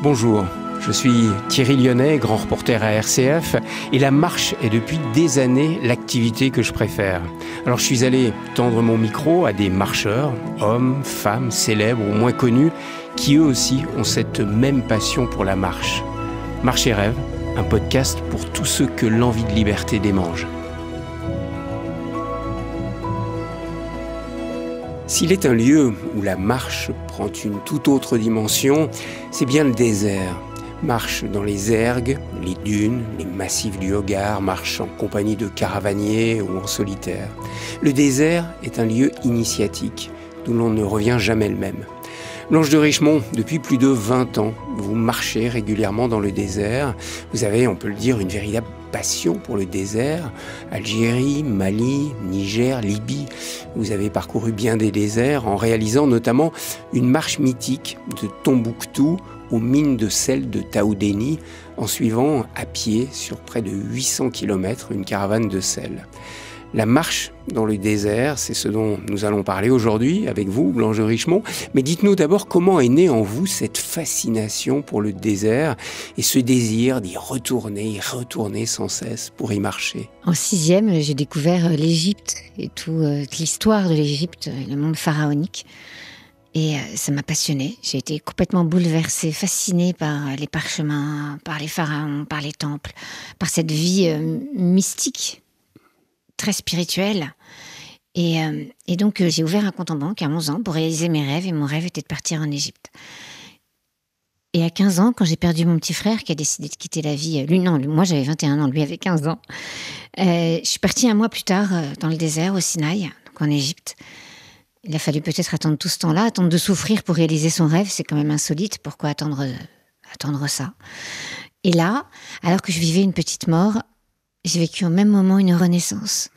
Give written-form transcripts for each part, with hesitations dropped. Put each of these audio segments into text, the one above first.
Bonjour, je suis Thierry Lyonnais, grand reporter à RCF, et la marche est depuis des années l'activité que je préfère. Alors je suis allé tendre mon micro à des marcheurs, hommes, femmes, célèbres ou moins connus, qui eux aussi ont cette même passion pour la marche. Marche et rêve, un podcast pour tous ceux que l'envie de liberté démange. S'il est un lieu où la marche prend une toute autre dimension, c'est bien le désert. Marche dans les ergues, les dunes, les massifs du Hogar, marche en compagnie de caravaniers ou en solitaire. Le désert est un lieu initiatique, d'où l'on ne revient jamais le même. Blanche de Richemont, depuis plus de 20 ans, vous marchez régulièrement dans le désert. Vous avez, on peut le dire, une véritable passion pour le désert. Algérie, Mali, Niger, Libye. Vous avez parcouru bien des déserts en réalisant notamment une marche mythique de Tombouctou aux mines de sel de Taoudéni en suivant à pied sur près de 800 km une caravane de sel. La marche dans le désert, c'est ce dont nous allons parler aujourd'hui avec vous, Blanche de Richemont. Mais dites-nous d'abord comment est née en vous cette fascination pour le désert et ce désir d'y retourner sans cesse pour y marcher. En 6e, j'ai découvert l'Égypte et toute l'histoire de l'Égypte, le monde pharaonique. Et ça m'a passionnée. J'ai été complètement bouleversée, fascinée par les parchemins, par les pharaons, par les temples, par cette vie mystique, très spirituelle. Et donc, j'ai ouvert un compte en banque à 11 ans pour réaliser mes rêves. Et mon rêve était de partir en Égypte. Et à 15 ans, quand j'ai perdu mon petit frère qui a décidé de quitter la vie, moi j'avais 21 ans, lui avait 15 ans. Je suis partie un mois plus tard dans le désert, au Sinaï, donc en Égypte. Il a fallu peut-être attendre tout ce temps-là, attendre de souffrir pour réaliser son rêve. C'est quand même insolite. Pourquoi attendre ça ? Et là, alors que je vivais une petite mort, j'ai vécu au même moment une renaissance.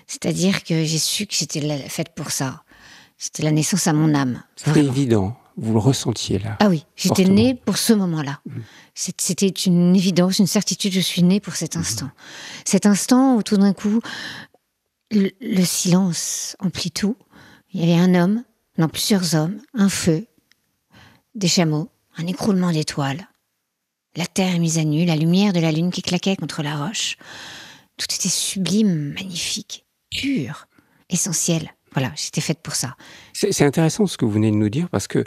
C'est-à-dire que j'ai su que j'étais faite pour ça. C'était la naissance à mon âme. C'était évident. Vous le ressentiez là. Ah oui, j'étais fortement. née pour ce moment-là. C'était une évidence, une certitude. Je suis née pour cet instant. Cet instant où tout d'un coup, le silence emplit tout. Il y avait un homme, non, plusieurs hommes, un feu, des chameaux, un écroulement d'étoiles. La terre est mise à nu, la lumière de la lune qui claquait contre la roche. Tout était sublime, magnifique, pur, essentiel. Voilà, j'étais faite pour ça. C'est intéressant ce que vous venez de nous dire parce que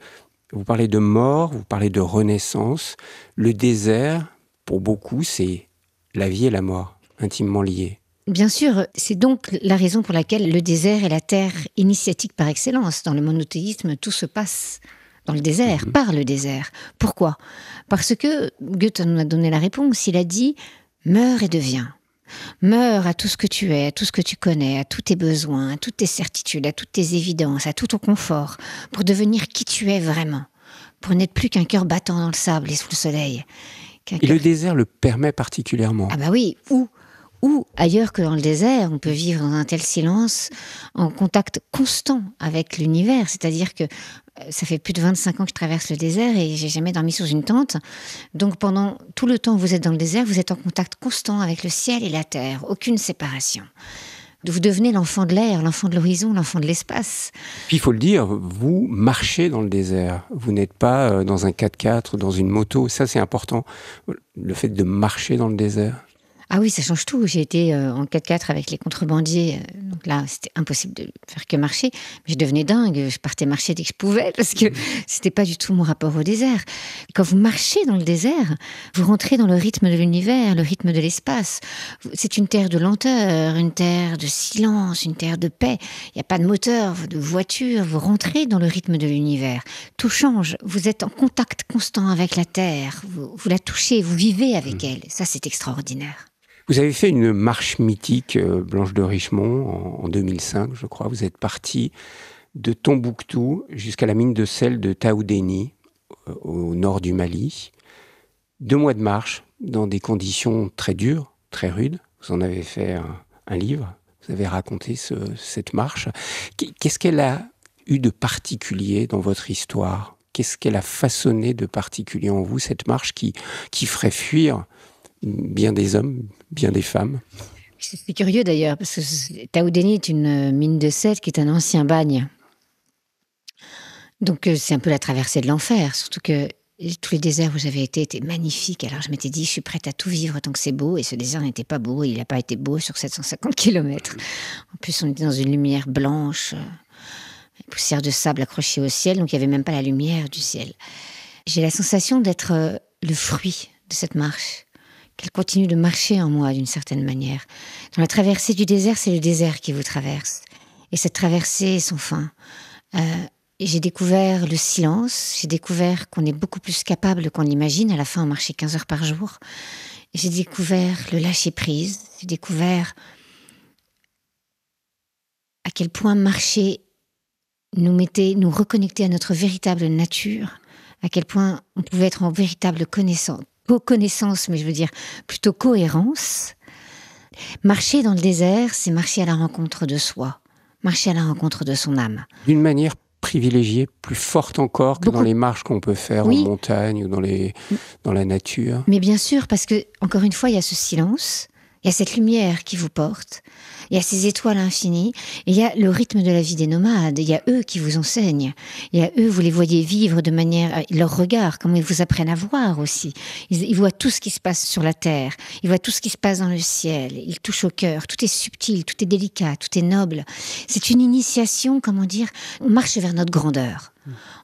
vous parlez de mort, vous parlez de renaissance. Le désert, pour beaucoup, c'est la vie et la mort, intimement liés. Bien sûr, c'est donc la raison pour laquelle le désert est la terre initiatique par excellence. Dans le monothéisme, tout se passe dans le désert, par le désert. Pourquoi ? Parce que Goethe nous a donné la réponse. Il a dit « Meurs et deviens ». Meurs à tout ce que tu es, à tout ce que tu connais, à tous tes besoins, à toutes tes certitudes, à toutes tes évidences, à tout ton confort, pour devenir qui tu es vraiment, pour n'être plus qu'un cœur battant dans le sable et sous le soleil. Et le désert le permet particulièrement. Ah bah oui, ou ailleurs que dans le désert, on peut vivre dans un tel silence, en contact constant avec l'univers. C'est-à-dire que ça fait plus de 25 ans que je traverse le désert et j'ai jamais dormi sous une tente. Donc pendant tout le temps où vous êtes dans le désert, vous êtes en contact constant avec le ciel et la terre. Aucune séparation. Vous devenez l'enfant de l'air, l'enfant de l'horizon, l'enfant de l'espace. Puis il faut le dire, vous marchez dans le désert. Vous n'êtes pas dans un 4x4, dans une moto. Ça, c'est important. Le fait de marcher dans le désert. Ah oui, ça change tout. J'ai été en 4x4 avec les contrebandiers. Donc là, c'était impossible de faire que marcher. Mais je devenais dingue. Je partais marcher dès que je pouvais parce que c'était pas du tout mon rapport au désert. Quand vous marchez dans le désert, vous rentrez dans le rythme de l'univers, le rythme de l'espace. C'est une terre de lenteur, une terre de silence, une terre de paix. Il n'y a pas de moteur, de voiture. Vous rentrez dans le rythme de l'univers. Tout change. Vous êtes en contact constant avec la terre. Vous la touchez, vous vivez avec elle. Ça, c'est extraordinaire. Vous avez fait une marche mythique, Blanche de Richemont, en 2005, je crois. Vous êtes partie de Tombouctou jusqu'à la mine de sel de Taoudéni, au nord du Mali. 2 mois de marche, dans des conditions très dures, très rudes. Vous en avez fait un livre, vous avez raconté cette marche. Qu'est-ce qu'elle a eu de particulier dans votre histoire ? Qu'est-ce qu'elle a façonné de particulier en vous, cette marche qui ferait fuir bien des hommes, bien des femmes? C'est curieux d'ailleurs, parce que Taoudéni est une mine de sel qui est un ancien bagne. Donc c'est un peu la traversée de l'enfer, surtout que tous les déserts où j'avais été étaient magnifiques. Alors je m'étais dit, je suis prête à tout vivre tant que c'est beau. Et ce désert n'était pas beau. Il n'a pas été beau sur 750 kilomètres. En plus, on était dans une lumière blanche, une poussière de sable accrochée au ciel. Donc il n'y avait même pas la lumière du ciel. J'ai la sensation d'être le fruit de cette marche. Qu'elle continue de marcher en moi d'une certaine manière. Dans la traversée du désert, c'est le désert qui vous traverse. Et cette traversée est sans fin. Et j'ai découvert le silence, j'ai découvert qu'on est beaucoup plus capable qu'on l'imagine. À la fin, on marchait 15 heures par jour. Et j'ai découvert le lâcher-prise, j'ai découvert à quel point marcher nous reconnecter à notre véritable nature, à quel point on pouvait être en véritable connaissance, mais je veux dire plutôt cohérence. Marcher dans le désert, c'est marcher à la rencontre de soi, marcher à la rencontre de son âme. D'une manière privilégiée, plus forte encore que dans les marches qu'on peut faire en montagne ou dans la nature. Mais bien sûr, parce que, encore une fois, il y a ce silence, il y a cette lumière qui vous porte, il y a ces étoiles infinies, et il y a le rythme de la vie des nomades, il y a eux qui vous enseignent, il y a eux, vous les voyez vivre de manière, leur regard, comment ils vous apprennent à voir aussi. Ils voient tout ce qui se passe sur la terre, ils voient tout ce qui se passe dans le ciel, ils touchent au cœur, tout est subtil, tout est délicat, tout est noble. C'est une initiation, comment dire, on marche vers notre grandeur.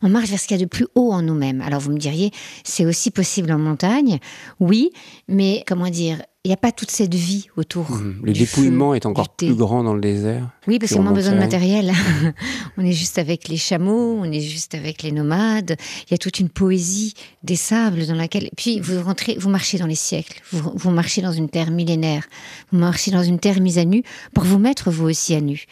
On marche vers ce qu'il y a de plus haut en nous-mêmes. Alors vous me diriez, c'est aussi possible en montagne, oui, mais comment dire, il n'y a pas toute cette vie autour. Le dépouillement est encore plus grand dans le désert. Oui, parce qu'il y a moins besoin de matériel. On est juste avec les chameaux, on est juste avec les nomades. Il y a toute une poésie des sables dans laquelle... Puis vous marchez dans les siècles, vous marchez dans une terre millénaire, vous marchez dans une terre mise à nu pour vous mettre vous aussi à nu.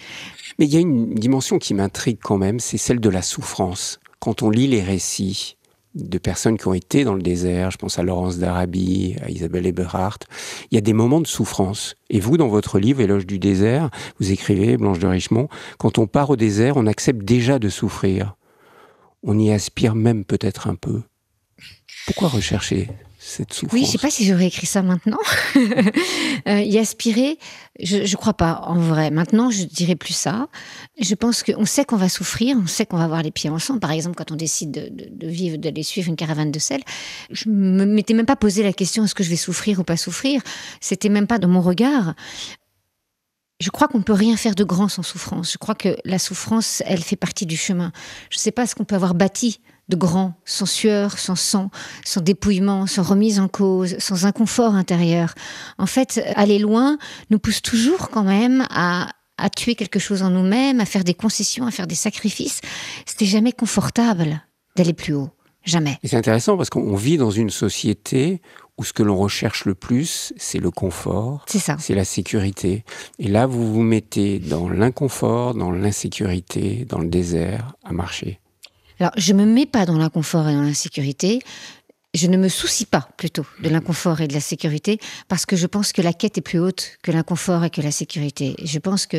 Mais il y a une dimension qui m'intrigue quand même, c'est celle de la souffrance. Quand on lit les récits de personnes qui ont été dans le désert, je pense à Laurence d'Arabie, à Isabelle Eberhardt, il y a des moments de souffrance. Et vous, dans votre livre, Éloge du désert, vous écrivez, Blanche de Richemont, quand on part au désert, on accepte déjà de souffrir. On y aspire même peut-être un peu. Pourquoi rechercher cette souffrance? Oui, je ne sais pas si j'aurais écrit ça maintenant. Y aspirer, je crois pas, en vrai. Maintenant, je dirais plus ça. Je pense qu'on sait qu'on va souffrir, on sait qu'on va avoir les pieds en sang. Par exemple, quand on décide d'aller suivre une caravane de sel, je me m'étais même pas posé la question, est-ce que je vais souffrir ou pas souffrir? C'était même pas dans mon regard. Je crois qu'on ne peut rien faire de grand sans souffrance. Je crois que la souffrance, elle fait partie du chemin. Je ne sais pas ce qu'on peut avoir bâti de grand, sans sueur, sans sang, sans dépouillement, sans remise en cause, sans inconfort intérieur. En fait, aller loin nous pousse toujours quand même à tuer quelque chose en nous-mêmes, à faire des concessions, à faire des sacrifices. C'était jamais confortable d'aller plus haut. Jamais. Et c'est intéressant parce qu'on vit dans une société où ce que l'on recherche le plus, c'est le confort, c'est la sécurité. Et là, vous vous mettez dans l'inconfort, dans l'insécurité, dans le désert, à marcher. Alors, je ne me mets pas dans l'inconfort et dans l'insécurité. Je ne me soucie pas, plutôt, de l'inconfort et de la sécurité, parce que je pense que la quête est plus haute que l'inconfort et que la sécurité. Et je pense que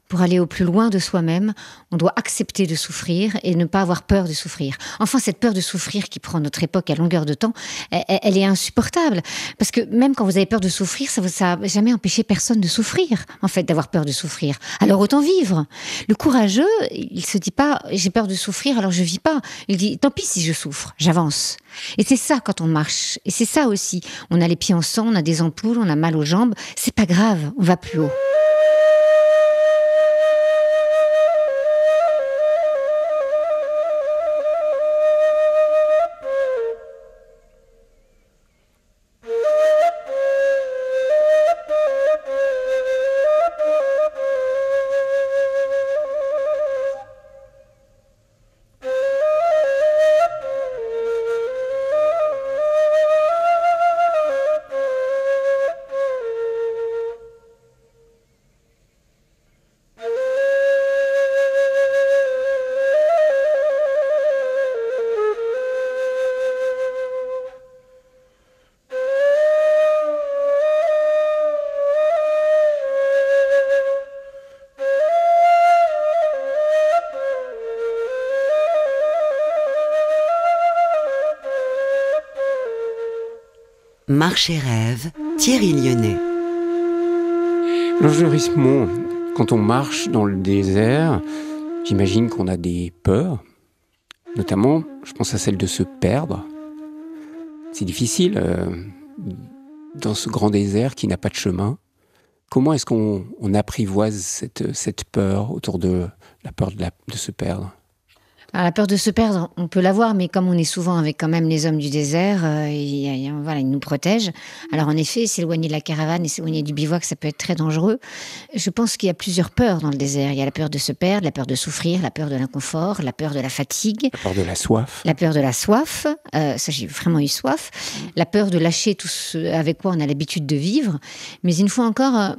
pour aller au plus loin de soi-même, on doit accepter de souffrir et ne pas avoir peur de souffrir. Enfin, cette peur de souffrir qui prend notre époque à longueur de temps, elle est insupportable. Parce que même quand vous avez peur de souffrir, ça n'a jamais empêché personne de souffrir, en fait, d'avoir peur de souffrir. Alors autant vivre. Le courageux, il se dit pas, j'ai peur de souffrir, alors je vis pas. Il dit, tant pis si je souffre, j'avance. Et c'est ça quand on marche. Et c'est ça aussi. On a les pieds en sang, on a des ampoules, on a mal aux jambes. C'est pas grave, on va plus haut. Marche et rêve, Thierry Lyonnais. Blanche de Richemont, quand on marche dans le désert, j'imagine qu'on a des peurs, notamment, je pense à celle de se perdre. C'est difficile dans ce grand désert qui n'a pas de chemin. Comment est-ce qu'on apprivoise cette peur autour de la peur de se perdre ? Alors, la peur de se perdre, on peut l'avoir, mais comme on est souvent avec quand même les hommes du désert, voilà, ils nous protègent. Alors en effet, s'éloigner de la caravane et s'éloigner du bivouac, ça peut être très dangereux. Je pense qu'il y a plusieurs peurs dans le désert. Il y a la peur de se perdre, la peur de souffrir, la peur de l'inconfort, la peur de la fatigue. La peur de la soif. La peur de la soif, ça j'ai vraiment eu soif. La peur de lâcher tout ce avec quoi on a l'habitude de vivre. Mais une fois encore...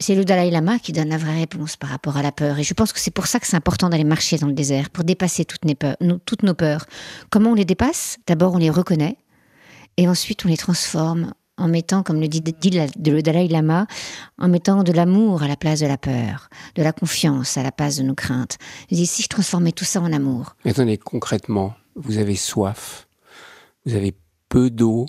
c'est le Dalai Lama qui donne la vraie réponse par rapport à la peur. Et je pense que c'est pour ça que c'est important d'aller marcher dans le désert, pour dépasser toutes nos peurs. Comment on les dépasse ? D'abord, on les reconnaît, et ensuite, on les transforme en mettant, comme le dit le Dalai Lama, en mettant de l'amour à la place de la peur, de la confiance à la place de nos craintes. Il dit, si je transformais tout ça en amour. Mais attendez, concrètement, vous avez soif, vous avez peu d'eau,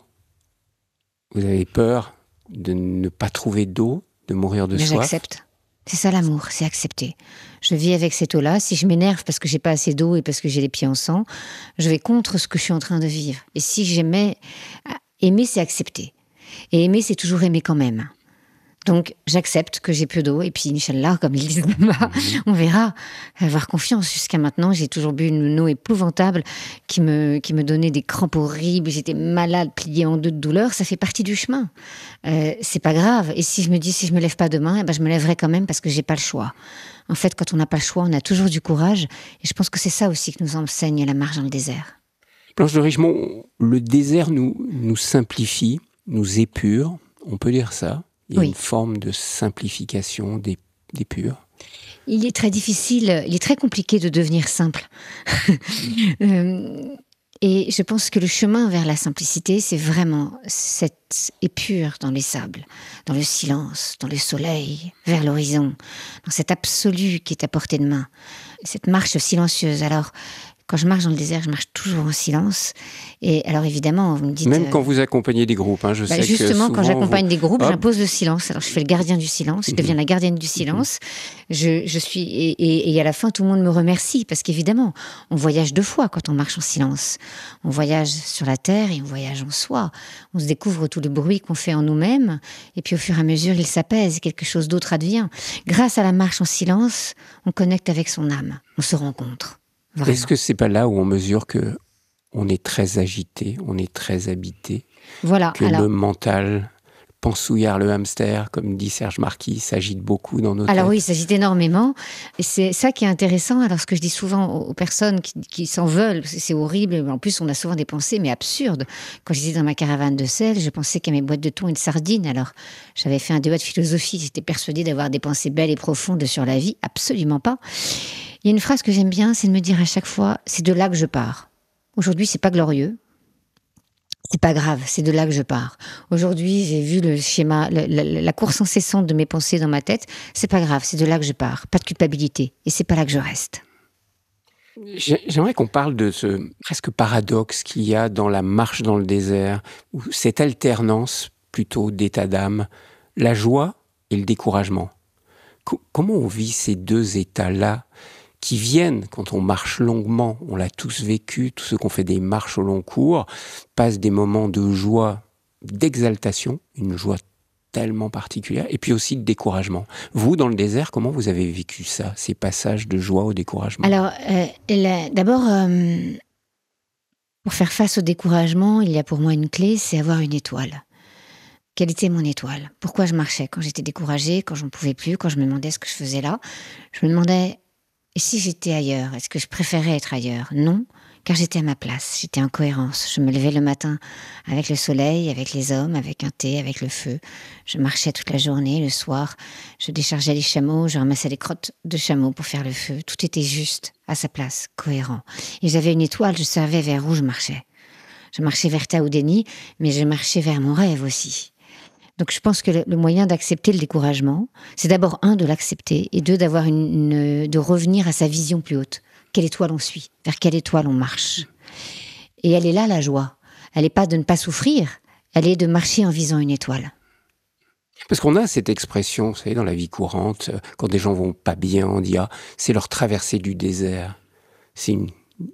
vous avez peur de ne pas trouver d'eau, de mourir de Mais soif. j'accepte. C'est ça l'amour, c'est accepter. Je vis avec cette eau-là. Si je m'énerve parce que j'ai pas assez d'eau et parce que j'ai les pieds en sang, je vais contre ce que je suis en train de vivre. Et si j'aimais... Aimer, c'est accepter. Et aimer, c'est toujours aimer quand même. Donc, j'accepte que j'ai peu d'eau. Et puis, Inch'Allah, comme ils disent là-bas, on verra. Avoir confiance. Jusqu'à maintenant, j'ai toujours bu une eau épouvantable qui me donnait des crampes horribles. J'étais malade, pliée en deux de douleur. Ça fait partie du chemin. C'est pas grave. Et si je me dis, si je me lève pas demain, eh ben, je me lèverai quand même parce que j'ai pas le choix. En fait, quand on n'a pas le choix, on a toujours du courage. Et je pense que c'est ça aussi que nous enseigne la marche dans le désert. Blanche de Richemont, le désert nous simplifie, nous épure. On peut dire ça. Il y a une forme de simplification, d'épure. Il est très difficile, il est très compliqué de devenir simple. Et je pense que le chemin vers la simplicité, c'est vraiment cette épure dans les sables, dans le silence, dans le soleil, vers l'horizon, dans cet absolu qui est à portée de main, cette marche silencieuse. Alors, quand je marche dans le désert, je marche toujours en silence. Et alors évidemment, vous me dites... Même quand vous accompagnez des groupes, je sais justement, que souvent, quand j'accompagne des groupes, j'impose le silence. Alors je fais le gardien du silence, je deviens la gardienne du silence. Je suis et à la fin, tout le monde me remercie parce qu'évidemment, on voyage deux fois quand on marche en silence. On voyage sur la terre et on voyage en soi. On se découvre tout le bruit qu'on fait en nous-mêmes et puis au fur et à mesure, il s'apaise, quelque chose d'autre advient. Grâce à la marche en silence, on connecte avec son âme, on se rencontre. Vraiment. Est-ce que c'est pas là où on mesure que on est très agité, on est très habité, voilà, que le mental, pensouillard, le hamster, comme dit Serge Marquis, s'agite beaucoup dans nos têtes? Alors oui, il s'agite énormément. Et c'est ça qui est intéressant. Alors ce que je dis souvent aux personnes qui s'en veulent, c'est horrible. En plus, on a souvent des pensées, mais absurdes. Quand j'étais dans ma caravane de sel, je pensais qu'à mes boîtes de thon et de sardines. Alors j'avais fait un débat de philosophie. J'étais persuadée d'avoir des pensées belles et profondes sur la vie. Absolument pas. Il y a une phrase que j'aime bien, c'est de me dire à chaque fois, c'est de là que je pars. Aujourd'hui, c'est pas glorieux. C'est pas grave, c'est de là que je pars. Aujourd'hui, j'ai vu le schéma, la course incessante de mes pensées dans ma tête. C'est pas grave, c'est de là que je pars. Pas de culpabilité. Et c'est pas là que je reste. J'aimerais qu'on parle de ce presque paradoxe qu'il y a dans la marche dans le désert, ou cette alternance plutôt d'état d'âme, la joie et le découragement. Comment on vit ces deux états-là qui viennent quand on marche longuement? On l'a tous vécu, tous ceux qui ont fait des marches au long cours passent des moments de joie, d'exaltation, une joie tellement particulière, et puis aussi de découragement. Vous, dans le désert, comment vous avez vécu ça, ces passages de joie au découragement? Alors, d'abord, pour faire face au découragement, il y a pour moi une clé, c'est avoir une étoile. Quelle était mon étoile? Pourquoi je marchais quand j'étais découragée, quand je ne pouvais plus, quand je me demandais ce que je faisais là? Je me demandais, et si j'étais ailleurs? Est-ce que je préférais être ailleurs? Non, car j'étais à ma place, j'étais en cohérence. Je me levais le matin avec le soleil, avec les hommes, avec un thé, avec le feu. Je marchais toute la journée, le soir, je déchargeais les chameaux, je ramassais les crottes de chameaux pour faire le feu. Tout était juste, à sa place, cohérent. Et j'avais une étoile, je savais vers où je marchais. Je marchais vers Taoudéni, mais je marchais vers mon rêve aussi. Donc je pense que le moyen d'accepter le découragement, c'est d'abord de l'accepter et d'avoir de revenir à sa vision plus haute. Quelle étoile on suit? Vers quelle étoile on marche? Et elle est là, la joie. Elle n'est pas de ne pas souffrir, elle est de marcher en visant une étoile. Parce qu'on a cette expression, vous savez, dans la vie courante, quand des gens vont pas bien, on dit « Ah, c'est leur traversée du désert ». C'est une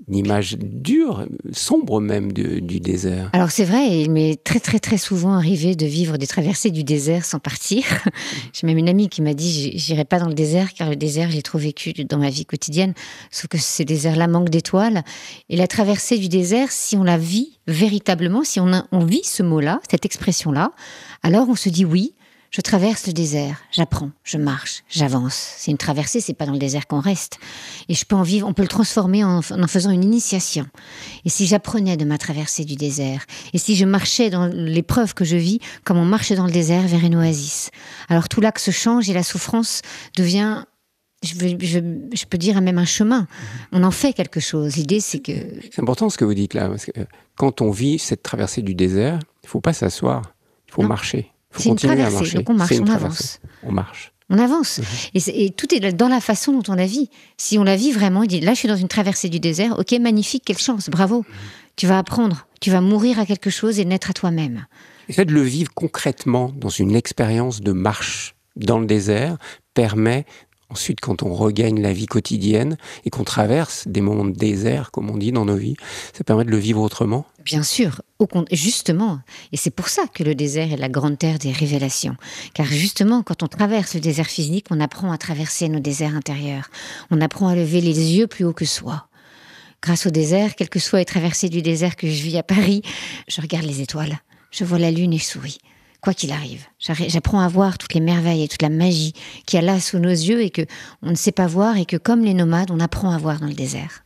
une image dure, sombre même du désert. Alors c'est vrai, il m'est très très très souvent arrivé de vivre des traversées du désert sans partir. J'ai même une amie qui m'a dit j'irai pas dans le désert car le désert j'ai trop vécu dans ma vie quotidienne. Sauf que ces déserts-là manquent d'étoiles. Et la traversée du désert, si on la vit véritablement, si on vit ce mot-là, cette expression-là, alors on se dit oui. Je traverse le désert, j'apprends, je marche, j'avance. C'est une traversée, c'est pas dans le désert qu'on reste. Et je peux en vivre, on peut le transformer en faisant une initiation. Et si j'apprenais de ma traversée du désert, et si je marchais dans l'épreuve que je vis, comme on marche dans le désert vers une oasis, alors tout l'axe change et la souffrance devient, je peux dire même un chemin. On en fait quelque chose. L'idée, c'est que... C'est important ce que vous dites là, parce que quand on vit cette traversée du désert, il faut pas s'asseoir, il faut marcher. Il faut continuer à marcher. Donc on marche, on avance. On marche. On avance. Et tout est dans la façon dont on la vit. Si on la vit vraiment, il dit, là je suis dans une traversée du désert, ok, magnifique, quelle chance, bravo. Tu vas apprendre, tu vas mourir à quelque chose et naître à toi-même. Le fait de le vivre concrètement dans une expérience de marche dans le désert permet ensuite, quand on regagne la vie quotidienne et qu'on traverse des moments de désert, comme on dit dans nos vies, ça permet de le vivre autrement. Bien sûr, justement. Et c'est pour ça que le désert est la grande terre des révélations. Car justement, quand on traverse le désert physique, on apprend à traverser nos déserts intérieurs. On apprend à lever les yeux plus haut que soi. Grâce au désert, quelle que soit les traversées du désert que je vis à Paris, je regarde les étoiles, je vois la lune et je souris. Quoi qu'il arrive, j'apprends à voir toutes les merveilles et toute la magie qu'il y a là sous nos yeux et que on ne sait pas voir et que comme les nomades, on apprend à voir dans le désert.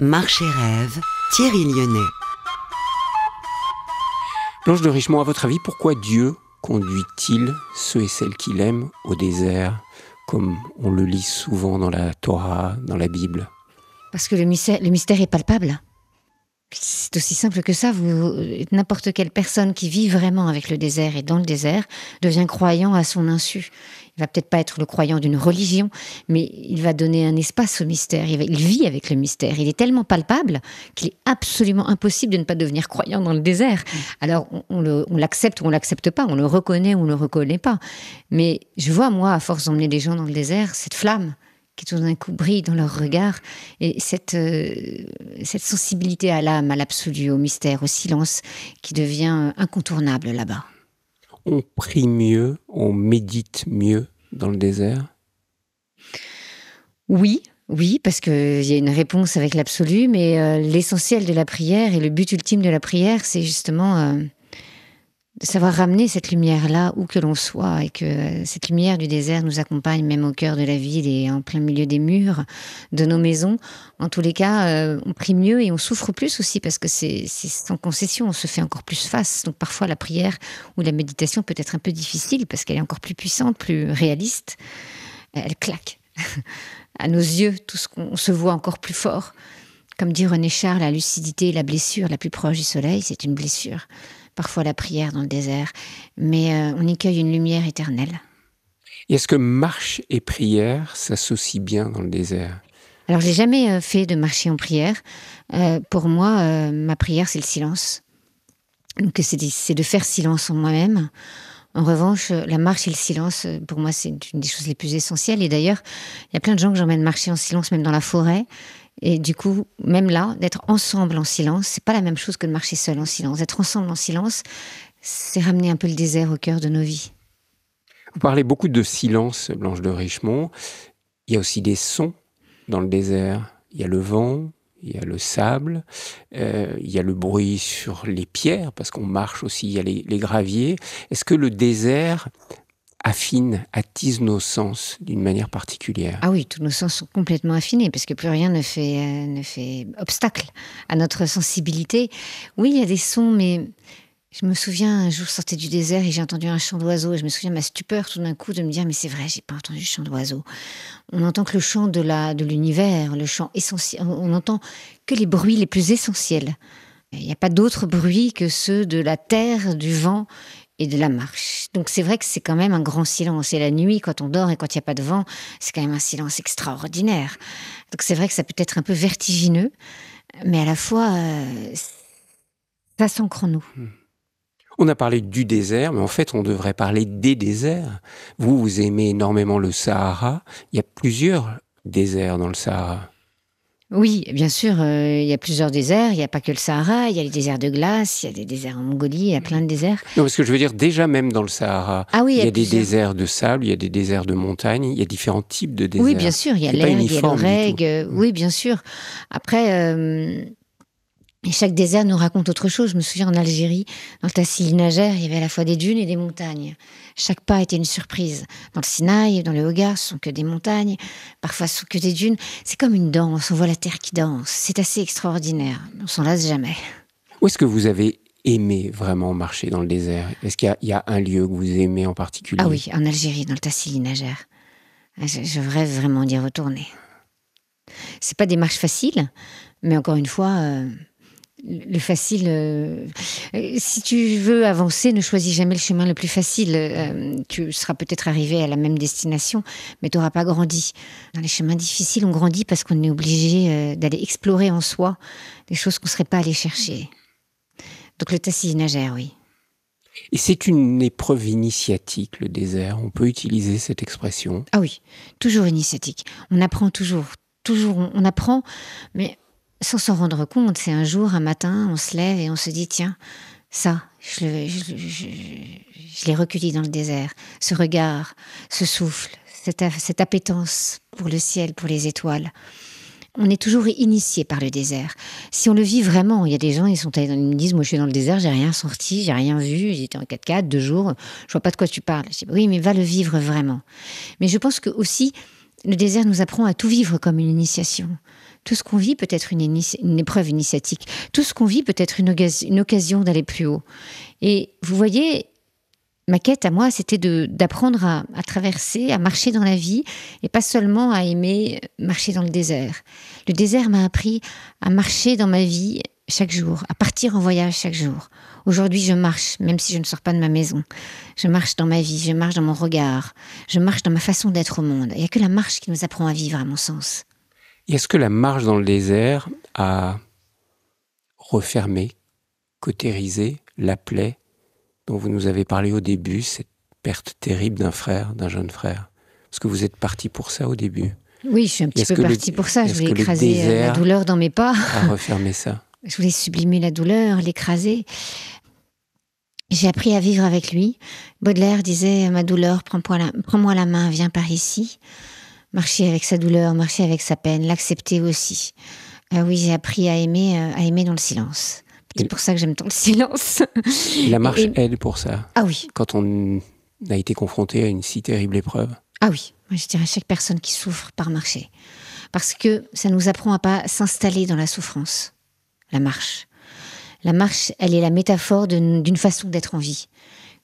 Marche et rêve, Thierry Lyonnais. Blanche de Richemont, à votre avis, pourquoi Dieu conduit-il ceux et celles qu'il aime au désert, comme on le lit souvent dans la Torah, dans la Bible? Parce que le mystère est palpable. C'est aussi simple que ça. N'importe quelle personne qui vit vraiment avec le désert et dans le désert devient croyant à son insu. Il va peut-être pas être le croyant d'une religion, mais il va donner un espace au mystère. Il vit avec le mystère. Il est tellement palpable qu'il est absolument impossible de ne pas devenir croyant dans le désert. Alors, on l'accepte ou on l'accepte pas. On le reconnaît ou on le reconnaît pas. Mais je vois, moi, à force d'emmener des gens dans le désert, cette flamme qui tout d'un coup brille dans leur regard, et cette sensibilité à l'âme, à l'absolu, au mystère, au silence, qui devient incontournable là-bas. On prie mieux, on médite mieux dans le désert? Oui, parce qu'il y a une réponse avec l'absolu, mais l'essentiel de la prière et le but ultime de la prière, c'est justement de savoir ramener cette lumière-là où que l'on soit, et que cette lumière du désert nous accompagne même au cœur de la ville et en plein milieu des murs de nos maisons. En tous les cas, on prie mieux et on souffre plus aussi parce que c'est sans concession, on se fait encore plus face. Donc parfois la prière ou la méditation peut être un peu difficile parce qu'elle est encore plus puissante, plus réaliste. Elle claque. À nos yeux, tout ce qu'on se voit encore plus fort. Comme dit René Char, la lucidité et la blessure la plus proche du soleil, c'est une blessure. Parfois la prière dans le désert, mais on y cueille une lumière éternelle. Et est-ce que marche et prière s'associent bien dans le désert? Alors, j'ai jamais fait de marcher en prière. Pour moi, ma prière, c'est le silence. Donc, c'est de faire silence en moi-même. En revanche, la marche et le silence, pour moi, c'est une des choses les plus essentielles. Et d'ailleurs, il y a plein de gens que j'emmène marcher en silence, même dans la forêt. Et du coup, même là, d'être ensemble en silence, c'est pas la même chose que de marcher seul en silence. D'être ensemble en silence, c'est ramener un peu le désert au cœur de nos vies. Vous parlez beaucoup de silence, Blanche de Richemont. Il y a aussi des sons dans le désert. Il y a le vent, il y a le sable, il y a le bruit sur les pierres, parce qu'on marche aussi, il y a les graviers. Est-ce que le désert affine, attise nos sens d'une manière particulière? Ah oui, tous nos sens sont complètement affinés, parce que plus rien ne fait obstacle à notre sensibilité. Oui, il y a des sons, mais je me souviens, un jour, je sortais du désert et j'ai entendu un chant d'oiseau. Et je me souviens de ma stupeur tout d'un coup de me dire, mais c'est vrai, j'ai pas entendu le chant d'oiseau. On n'entend que le chant de l'univers, le chant essentiel. On n'entend que les bruits les plus essentiels. Il n'y a pas d'autres bruits que ceux de la terre, du vent et de la marche. Donc c'est vrai que c'est quand même un grand silence. Et la nuit, quand on dort et quand il n'y a pas de vent, c'est quand même un silence extraordinaire. Donc c'est vrai que ça peut être un peu vertigineux, mais à la fois, ça s'ancre en nous. On a parlé du désert, mais en fait, on devrait parler des déserts. Vous aimez énormément le Sahara. Il y a plusieurs déserts dans le Sahara. Oui, bien sûr, il y a plusieurs déserts. Il n'y a pas que le Sahara. Il y a les déserts de glace, il y a des déserts en Mongolie, il y a plein de déserts. Non, parce que je veux dire, déjà même dans le Sahara, Ah oui, il y a des plusieurs. déserts de sable, il y a des déserts de montagne, il y a différents types de déserts. Oui, bien sûr, il y a C'est pas l'Ergue, il y a uniforme du l'Oreg. tout. Oui, bien sûr. Après, et chaque désert nous raconte autre chose. Je me souviens en Algérie, dans le Tassili Najer, il y avait à la fois des dunes et des montagnes. Chaque pas était une surprise. Dans le Sinaï, dans le Hogar, ce sont que des montagnes. Parfois, ce sont que des dunes. C'est comme une danse. On voit la terre qui danse. C'est assez extraordinaire. On s'en lasse jamais. Où est-ce que vous avez aimé vraiment marcher dans le désert? Est-ce qu'il y a un lieu que vous aimez en particulier? Ah oui, en Algérie, dans le Tassili Najer. Je rêve vraiment d'y retourner. C'est pas des marches faciles, mais encore une fois, le facile. Si tu veux avancer, ne choisis jamais le chemin le plus facile. Tu seras peut-être arrivé à la même destination, mais tu n'auras pas grandi. Dans les chemins difficiles, on grandit parce qu'on est obligé d'aller explorer en soi des choses qu'on ne serait pas allé chercher. Donc le Tassili Najer, oui. Et c'est une épreuve initiatique, le désert. On peut utiliser cette expression. Ah oui, toujours initiatique. On apprend toujours. On apprend, mais sans s'en rendre compte. C'est un jour, un matin, on se lève et on se dit, tiens, ça, je l'ai recueilli dans le désert. Ce regard, ce souffle, cette appétence pour le ciel, pour les étoiles. On est toujours initié par le désert. Si on le vit vraiment, il y a des gens, ils me disent, moi je suis dans le désert, j'ai rien sorti, j'ai rien vu, j'étais en 4x4, 2 jours, je vois pas de quoi tu parles. Je dis, oui, mais va le vivre vraiment. Mais je pense que aussi, le désert nous apprend à tout vivre comme une initiation. Tout ce qu'on vit peut être une épreuve initiatique. Tout ce qu'on vit peut être une occasion d'aller plus haut. Et vous voyez, ma quête à moi, c'était d'apprendre à traverser, à marcher dans la vie, et pas seulement à aimer marcher dans le désert. Le désert m'a appris à marcher dans ma vie chaque jour, à partir en voyage chaque jour. Aujourd'hui, je marche, même si je ne sors pas de ma maison. Je marche dans ma vie, je marche dans mon regard, je marche dans ma façon d'être au monde. Il n'y a que la marche qui nous apprend à vivre, à mon sens. Et est-ce que la marche dans le désert a refermé, cautérisé la plaie dont vous nous avez parlé au début, cette perte terrible d'un jeune frère? Parce que vous êtes parti pour ça au début. Oui, je suis un petit peu partie pour ça. Je voulais écraser la douleur dans mes pas. A refermé ça. Je voulais sublimer la douleur, l'écraser. J'ai appris à vivre avec lui. Baudelaire disait, ma douleur, prends-moi la main, viens par ici. Marcher avec sa douleur, marcher avec sa peine, l'accepter aussi. Oui, j'ai appris à aimer dans le silence. C'est pour ça que j'aime tant le silence. La marche aide pour ça. Ah oui. Quand on a été confronté à une si terrible épreuve. Ah oui, moi je dirais à chaque personne qui souffre par marcher. Parce que ça nous apprend à pas s'installer dans la souffrance. La marche. La marche, elle est la métaphore d'une façon d'être en vie.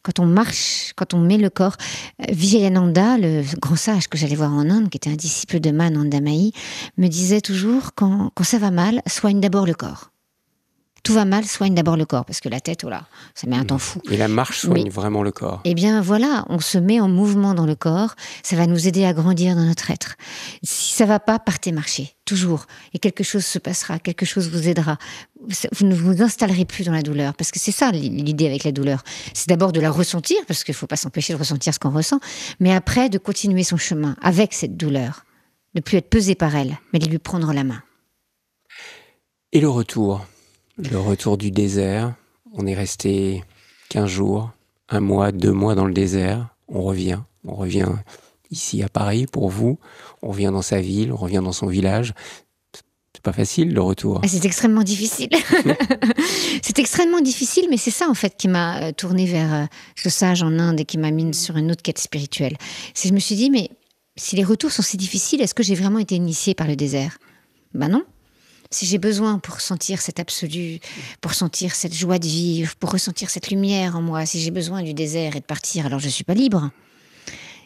Quand on marche, quand on met le corps... Vijayananda, le grand sage que j'allais voir en Inde, qui était un disciple de Ananda Mahi, me disait toujours, quand ça va mal, soigne d'abord le corps. Tout va mal, soigne d'abord le corps, parce que la tête, oh là, ça met un temps fou. Et la marche soigne vraiment le corps. Eh bien voilà, on se met en mouvement dans le corps, ça va nous aider à grandir dans notre être. Si ça va pas, partez marcher, toujours. Et quelque chose se passera, quelque chose vous aidera. Vous ne vous installerez plus dans la douleur, parce que c'est ça l'idée avec la douleur. C'est d'abord de la ressentir, parce qu'il ne faut pas s'empêcher de ressentir ce qu'on ressent, mais après de continuer son chemin avec cette douleur. Ne plus être pesé par elle, mais de lui prendre la main. Et le retour du désert, on est resté 15 jours, 1 mois, 2 mois dans le désert, on revient ici à Paris pour vous, on revient dans sa ville, on revient dans son village. C'est pas facile le retour. C'est extrêmement difficile. C'est extrêmement difficile, mais c'est ça en fait qui m'a tournée vers ce sage en Inde et qui m'a mis sur une autre quête spirituelle. Je me suis dit, mais si les retours sont si difficiles, est-ce que j'ai vraiment été initiée par le désert ? Ben non. Si j'ai besoin pour sentir cet absolu, pour sentir cette joie de vivre, pour ressentir cette lumière en moi, si j'ai besoin du désert et de partir, alors je ne suis pas libre.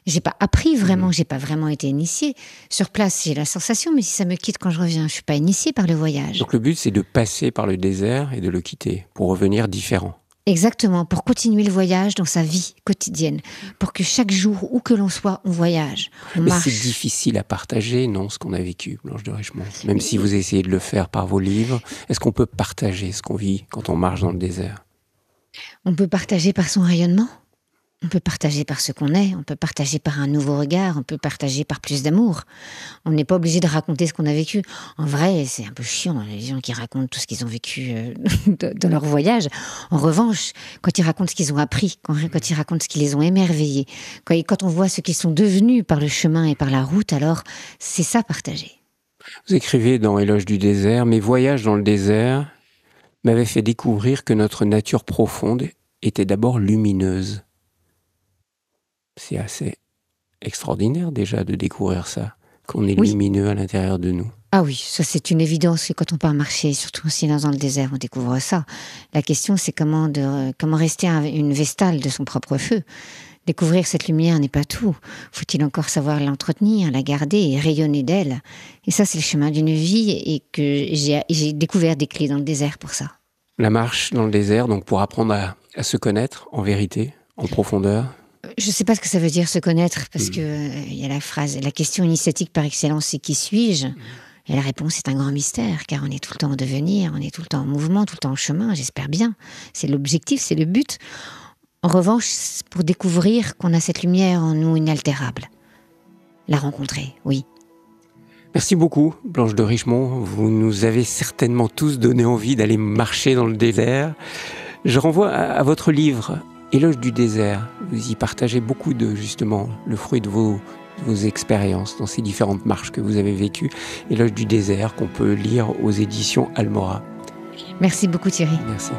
J'ai pas appris vraiment, j'ai pas vraiment été initiée. Sur place, j'ai la sensation, mais si ça me quitte quand je reviens, je suis pas initiée par le voyage. Donc le but, c'est de passer par le désert et de le quitter pour revenir différent. Exactement, pour continuer le voyage dans sa vie quotidienne, pour que chaque jour, où que l'on soit, on voyage, on marche. Mais c'est difficile à partager, non, ce qu'on a vécu, Blanche de Richemont. Même si vous essayez de le faire par vos livres, est-ce qu'on peut partager ce qu'on vit quand on marche dans le désert ? On peut partager par son rayonnement. On peut partager par ce qu'on est, on peut partager par un nouveau regard, on peut partager par plus d'amour. On n'est pas obligé de raconter ce qu'on a vécu. En vrai, c'est un peu chiant, les gens qui racontent tout ce qu'ils ont vécu dans leur voyage. En revanche, quand ils racontent ce qu'ils ont appris, quand ils racontent ce qui les ont émerveillés, quand on voit ce qu'ils sont devenus par le chemin et par la route, alors c'est ça partager. Vous écrivez dans Éloge du désert, « Mes voyages dans le désert m'avaient fait découvrir que notre nature profonde était d'abord lumineuse. » C'est assez extraordinaire déjà de découvrir ça, qu'on est lumineux à l'intérieur de nous. Ah oui, ça c'est une évidence, et quand on part marcher, surtout en silence dans le désert, on découvre ça. La question c'est comment rester une vestale de son propre feu. Découvrir cette lumière n'est pas tout. Faut-il encore savoir l'entretenir, la garder et rayonner d'elle. Et ça c'est le chemin d'une vie, et que j'ai découvert des clés dans le désert pour ça. La marche dans le désert, donc pour apprendre à se connaître en vérité, en profondeur. Je ne sais pas ce que ça veut dire se connaître, parce que y a la question initiatique par excellence, c'est qui suis-je ? Et la réponse est un grand mystère, car on est tout le temps en devenir, on est tout le temps en mouvement, tout le temps en chemin, j'espère bien. C'est l'objectif, c'est le but. En revanche, c'est pour découvrir qu'on a cette lumière en nous inaltérable. La rencontrer, oui. Merci beaucoup, Blanche de Richemont. Vous nous avez certainement tous donné envie d'aller marcher dans le désert. Je renvoie à votre livre, Éloge du désert. Vous y partagez beaucoup de, justement, le fruit de vos expériences dans ces différentes marches que vous avez vécues. Éloge du désert, qu'on peut lire aux éditions Almora. Merci beaucoup Thierry. Merci.